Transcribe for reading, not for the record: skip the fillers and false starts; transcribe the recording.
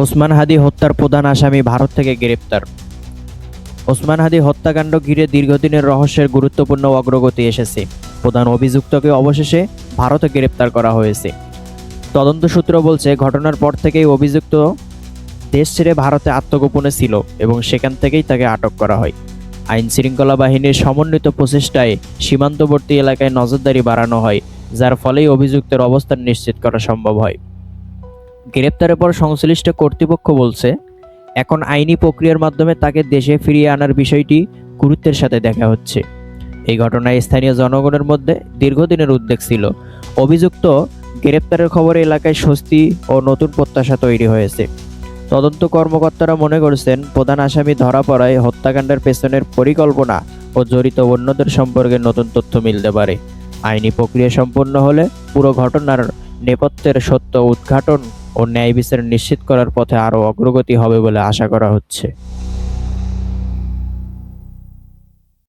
ওসমান হাদী হত্যার প্রধান আসামি ভারত থেকে গ্রেপ্তার। ওসমান হাদী হত্যাকাণ্ড ঘিরে দীর্ঘদিনের রহস্যের গুরুত্বপূর্ণ অগ্রগতি এসেছে। প্রধান অভিযুক্তকে অবশেষে ভারতে গ্রেপ্তার করা হয়েছে। তদন্ত সূত্র বলছে, ঘটনার পর থেকেই অভিযুক্ত দেশ ছেড়ে ভারতে আত্মগোপনে ছিল এবং সেখান থেকেই তাকে আটক করা হয়। আইন শৃঙ্খলা বাহিনীর সমন্বিত প্রচেষ্টায় সীমান্তবর্তী এলাকায় নজরদারি বাড়ানো হয়, যার ফলেই অভিযুক্তের অবস্থান নিশ্চিত করা সম্ভব হয়। গ্রেপ্তারের পর সংশ্লিষ্ট কর্তৃপক্ষ বলছে, এখন আইনি প্রক্রিয়ার মাধ্যমে তাকে দেশে ফিরিয়ে আনার বিষয়টি গুরুত্বের সাথে দেখা হচ্ছে। এই ঘটনায় স্থানীয় জনগণের মধ্যে দীর্ঘদিনের উদ্বেগ ছিল। অভিযুক্ত গ্রেপ্তারের খবরে এলাকায় স্বস্তি ও নতুন প্রত্যাশা তৈরি হয়েছে। তদন্ত কর্মকর্তারা মনে করছেন, প্রধান আসামি ধরা পড়ায় হত্যাকাণ্ডের পেছনের পরিকল্পনা ও জড়িত অন্যদের সম্পর্কে নতুন তথ্য মিলতে পারে। আইনি প্রক্রিয়া সম্পন্ন হলে পুরো ঘটনার নেপথ্যের সত্য উদ্ঘাটন ও ন্যায় বিচার নিশ্চিত করার পথে আরও অগ্রগতি হবে বলে আশা করা হচ্ছে।